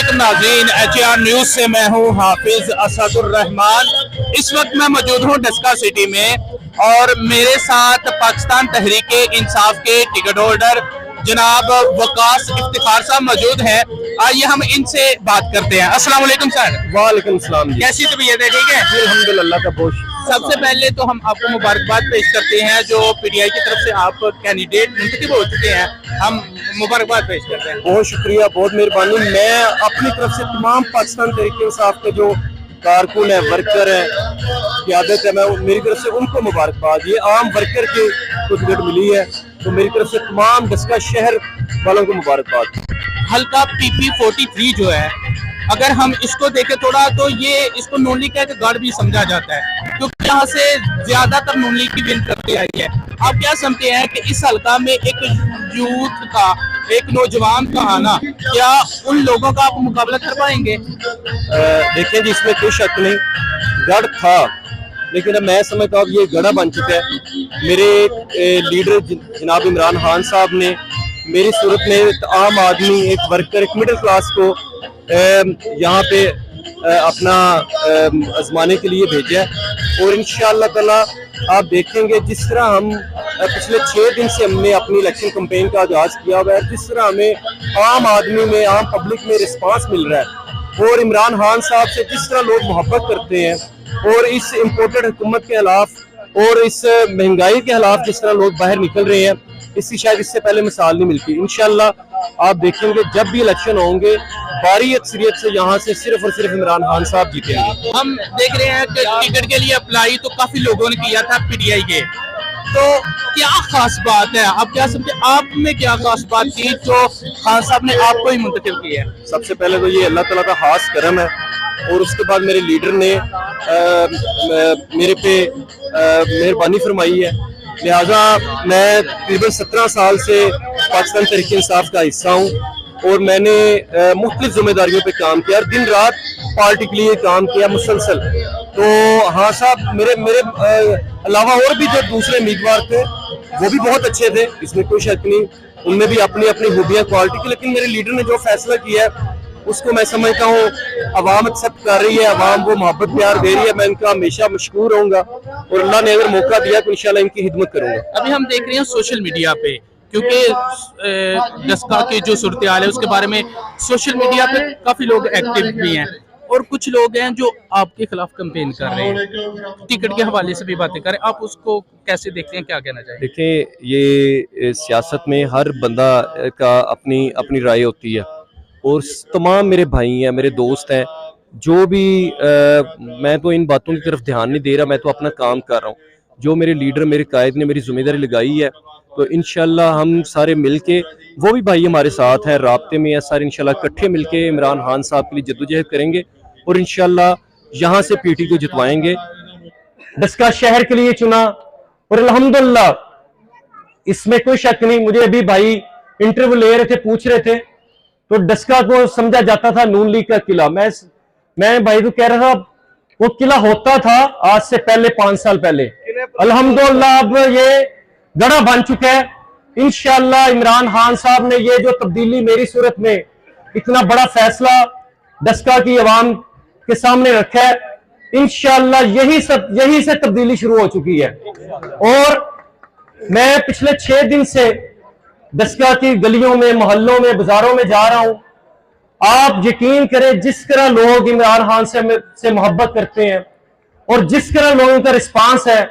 अस्सलामुअलैकुम नाज़रीन, HAR news से मैं हूं हाफिज असदुर रहमान। इस वक्त मैं मौजूद हूं डस्का सिटी में और मेरे साथ पाकिस्तान तहरीके इंसाफ के टिकट होल्डर जनाब वकास इफ्तिखार साहब मौजूद हैं। आइए हम इनसे बात करते हैं। अस्सलामुअलैकुम सर। वालेकुम सलाम जी। कैसी तबीयत है? ठीक है जी अल्हम्दुलिल्लाह का बहुत शुक्र। सबसे पहले तो हम आपको मुबारकबाद पेश करते हैं जो PTI की तरफ से आप कैंडिडेट मुंतखब हो चुके हैं। हम मुबारकबाद पेश करते हैं। बहुत शुक्रिया, बहुत मेहरबानी। मैं अपनी तरफ से तमाम पाकिस्तान तहरीके इंसाफ के जो कारकुन है, वर्कर है, क़यादत है, मैं मेरी तरफ से उनको मुबारकबाद। ये आम वर्कर की टिकट मिली है तो मेरी तरफ से तमाम डस्का शहर वालों को मुबारकबाद। हल्का PP 43 जो है, अगर हम इसको देखें थोड़ा तो ये इसको नून लीग का एक गढ़ भी समझा जाता है क्योंकि यहाँ से ज्यादातर नून लीग की विन करती आई है। आप क्या समझते हैं कि इस हल्का में एक यूथ का, एक नौजवान का आना, क्या उन लोगों का आप मुकाबला कर पाएंगे? देखिए जी, इसमें कोई शक नहीं, गढ़ था लेकिन अब मैं समझता हूँ ये गढ़ा बन चुका है। मेरे लीडर जनाब इमरान खान साहब ने मेरी सूरत में आम आदमी, एक वर्कर, एक मिडिल क्लास को यहाँ पे अपना आजमाने के लिए भेजा है और इंशाअल्लाह ताला आप देखेंगे जिस तरह हम पिछले 6 दिन से हमने अपनी इलेक्शन कैंपेन का आगाज किया हुआ है, जिस तरह हमें आम आदमी में, आम पब्लिक में रिस्पांस मिल रहा है और इमरान खान साहब से जिस तरह लोग मोहब्बत करते हैं और इस इम्पोर्टेड हुकूमत के खिलाफ और इस महंगाई के खिलाफ जिस तरह लोग बाहर निकल रहे हैं, इसकी शायद इससे पहले मिसाल नहीं मिलती। इंशाल्लाह आप देखेंगे जब भी इलेक्शन होंगे भारी अक्सरियत से यहाँ से सिर्फ और सिर्फ इमरान खान साहब जीतेंगे। हम देख रहे हैं कि टिकट के लिए अप्लाई तो काफी लोगों ने किया था PTI के, तो क्या खास बात है? आप क्या समझे, आप में क्या खास बात थी जो खान साहब ने आपको ही मुंतखब किया है? सबसे पहले तो ये अल्लाह ताला का खास करम है और उसके बाद मेरे लीडर ने मेरे पे मेहरबानी फरमाई है। लिहाजा मैं तकरीबन 17 साल से पाकिस्तान तहरीके इंसाफ का हिस्सा हूँ और मैंने मुख्तलिफ जिम्मेदारियों पे काम किया और दिन रात पार्टी के लिए काम किया मुसलसल। तो हाँ साहब, मेरे अलावा और भी जो दूसरे उम्मीदवार थे वो भी बहुत अच्छे थे, इसमें कोई शक नहीं, उनमें भी अपनी अपनी खूबियाँ, क्वालिटी की, लेकिन मेरे लीडर ने जो फैसला किया है उसको मैं समझता हूँ अवाम एक्सेप्ट कर रही है, अवाम वो मोहब्बत प्यार दे रही है। मैं इनका हमेशा मशकूर रहूंगा और अल्लाह ने अगर मौका दिया तो इंशाल्लाह इनकी खिदमत करूंगा। अभी हम देख रहे हैं सोशल मीडिया पे, क्योंकि डस्का की जो सूरत हाल है उसके बारे में सोशल मीडिया पे काफी लोग एक्टिव भी हैं और कुछ लोग हैं जो आपके खिलाफ कैंपेन कर रहे हैं, टिकट के हवाले से भी बातें करें, आप उसको कैसे देखते हैं, क्या कहना चाहिए? देखिए, ये सियासत में हर बंदा का अपनी अपनी राय होती है और तमाम मेरे भाई हैं, मेरे दोस्त हैं, जो भी मैं तो इन बातों की तरफ ध्यान नहीं दे रहा, मैं तो अपना काम कर रहा हूँ। जो मेरे लीडर, मेरे कायद ने मेरी जिम्मेदारी लगाई है तो इंशाल्लाह हम सारे मिलके, वो भी भाई हमारे साथ हैं, राब्ते में है सारे, इंशाल्लाह इकट्ठे मिलके इमरान खान साहब के लिए जद्दोजहद करेंगे और इंशाल्लाह यहाँ से PT को जितवाएंगे। डस्का शहर के लिए चुना और अल्हम्दुलिल्लाह इसमें कोई शक नहीं। मुझे अभी भाई इंटरव्यू ले रहे थे, पूछ रहे थे, तो डस्का को समझा जाता था नून लीग का किला। मैं भाई को कह रहा था वो किला होता था आज से पहले 5 साल पहले, अल्हम्दुलिल्लाह अब ये गढ़ा बन चुका है। इंशाल्लाह इमरान खान साहब ने ये जो तब्दीली मेरी सूरत में इतना बड़ा फैसला डस्का की आवाम के सामने रखा है, इंशाल्लाह यही से तब्दीली शुरू हो चुकी है। और मैं पिछले 6 दिन से डस्का की गलियों में, मोहल्लों में, बाजारों में जा रहा हूं। आप यकीन करें जिस तरह लोग इमरान खान से मोहब्बत करते हैं और जिस तरह लोगों का रिस्पांस है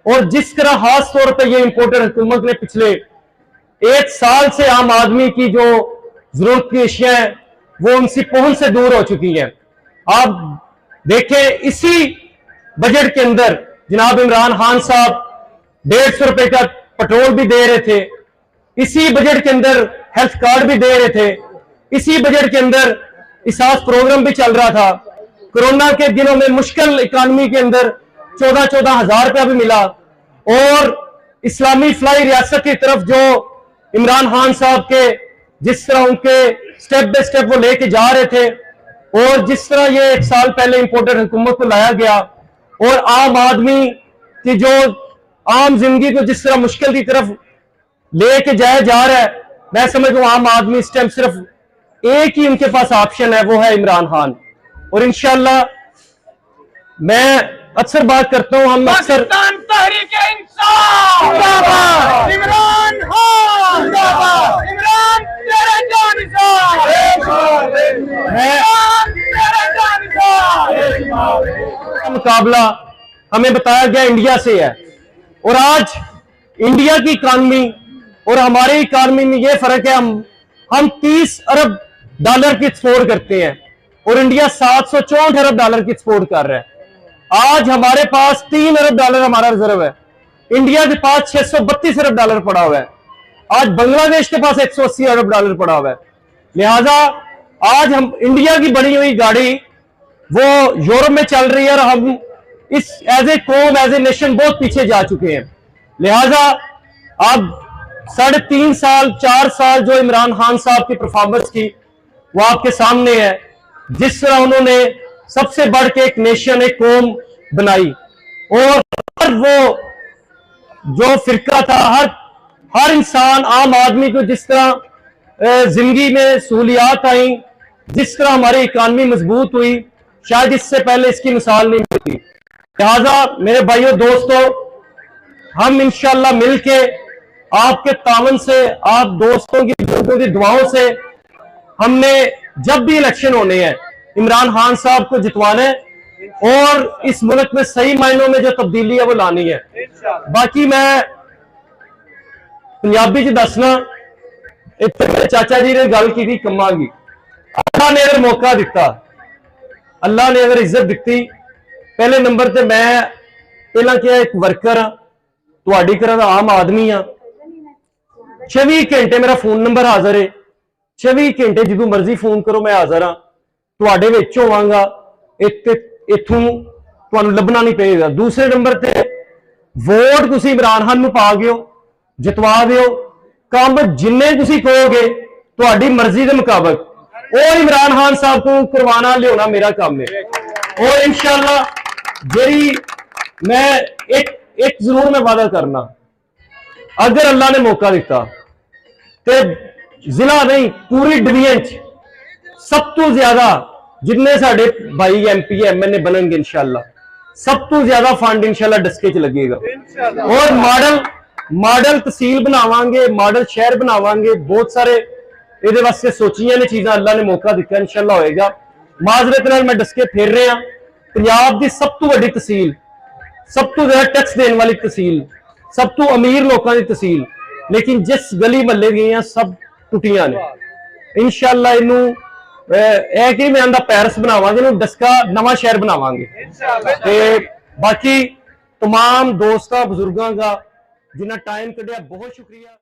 और जिस तरह खास तौर पर यह इंपोर्टेड हुकूमत ने पिछले 1 साल से आम आदमी की जो जरूरत की अशिया है वो उनकी पहुंच से दूर हो चुकी है। आप देखें, इसी बजट के अंदर जनाब इमरान खान साहब 150 रुपए का पेट्रोल भी दे रहे थे, इसी बजट के अंदर हेल्थ कार्ड भी दे रहे थे, इसी बजट के अंदर इसास प्रोग्राम भी चल रहा था। कोरोना के दिनों में मुश्किल इकानमी के अंदर 14-14 हजार रुपया भी मिला और इस्लामी फलाई रियासत की तरफ जो इमरान खान साहब के जिस तरह उनके स्टेप बाय स्टेप वो लेके जा रहे थे और जिस तरह ये 1 साल पहले इंपोर्टेड हुकूमत को लाया गया और आम आदमी की जो आम जिंदगी को जिस तरह मुश्किल की तरफ लेके जाया जा रहा है, मैं समझता हूं आम आदमी इस टाइम सिर्फ एक ही उनके पास ऑप्शन है, वो है इमरान खान। और इंशाल्लाह मैं अक्सर बात करता हूं, हम अक्सर पाकिस्तान तहरीक-ए-इंसाफ जिंदाबाद, इमरान खान जिंदाबाद, इमरान तेरे जानिसार, इमरान तेरे जानिसार। का मुकाबला हमें बताया गया इंडिया से है, और आज इंडिया की इकानमी और हमारी इकानमी में ये फर्क है, हम 30 अरब डॉलर की एक्सपोर्ट करते हैं और इंडिया 764 अरब डॉलर की एक्सपोर्ट कर रहा है। आज हमारे पास 3 अरब डॉलर हमारा रिजर्व है, इंडिया के पास 632 अरब डॉलर पड़ा हुआ है, आज बांग्लादेश के पास 180 अरब डॉलर पड़ा हुआ है। लिहाजा आज हम इंडिया की बनी हुई गाड़ी वो यूरोप में चल रही है और हम इस एज ए कौम, एज ए नेशन बहुत पीछे जा चुके हैं। लिहाजा अब 3.5 साल 4 साल जो इमरान खान साहब की परफॉर्मेंस की वो आपके सामने है। जिस तरह उन्होंने सबसे बढ़ के एक नेशन, एक कौम बनाई, और हर वो जो फिरका था, हर इंसान, आम आदमी को जिस तरह जिंदगी में सहूलियात आई, जिस तरह हमारी इकानमी मजबूत हुई, शायद इससे पहले इसकी मिसाल नहीं मिलती। लिहाजा मेरे भाइयों दोस्तों, हम इंशाल्लाह मिलके आपके तावन से, आप दोस्तों की बुजुर्गों की दुआओं से, हमने जब भी इलेक्शन होने हैं इमरान खान साहब को जितवाना है और इस मुल्क में सही मायनों में जो तब्दीली है वो लानी है। बाकी मैं पंजाबी च दसना, एक मेरे चाचा जी ने गल की थी कम्मा की, अल्लाह ने अगर मौका दिता, अल्लाह ने अगर इज्जत दी, पहले नंबर ते मैं पहला क्या एक वर्कर हाँ, तुहाडी तरह दा आम आदमी हाँ, 24 घंटे मेरा फोन नंबर हाजिर है, 24 घंटे जो मर्जी फोन करो मैं हाजिर हाँ, तुहाडे विच होवांगा, इथों तुहानूं लभना नहीं पेगा। दूसरे नंबर ते वोट तुसीं इमरान खान नूं पा गयो, जितवा दिओ, काम जिन्ने तुसीं कहोगे तुहाडी मर्जी के मुताबिक और इमरान खान साहब को करवाना लियाना मेरा काम है। और इंशाल्लाह जेरी मैं एक जरूर मैं वादा करना, अगर अल्लाह ने मौका दिता तो जिला नहीं पूरी डिवीजन सब तो ज्यादा जिन्ने साडे भाई MP MLA बननगे इंशाल्लाह सब तो ज्यादा फंड इंशाल्लाह डस्के च लगेगा, और मॉडल तहसील बनावांगे, मॉडल शहर बनावांगे, बहुत सारे ये वास्ते सोचियां ने चीज़ां, अल्लाह ने मौका दिता इंशाल्लाह होएगा। माजरत नाल मैं डस्के फेर रहा, पंजाब की सब तो वड्डी तहसील, सब तो ज्यादा टैक्स देने वाली तहसील, सब तो अमीर लोगों की तहसील, लेकिन जिस गली महल्ले गई सब टुटियां ने। इंशाल्लाह इनू कि मैं आंदा पैरिस बनावांगे, डस्का नवा शहर बनावांगे। ते बाकी तमाम दोस्तों बुजुर्गों का जिन्ना टाइम कढ़िया बहुत शुक्रिया।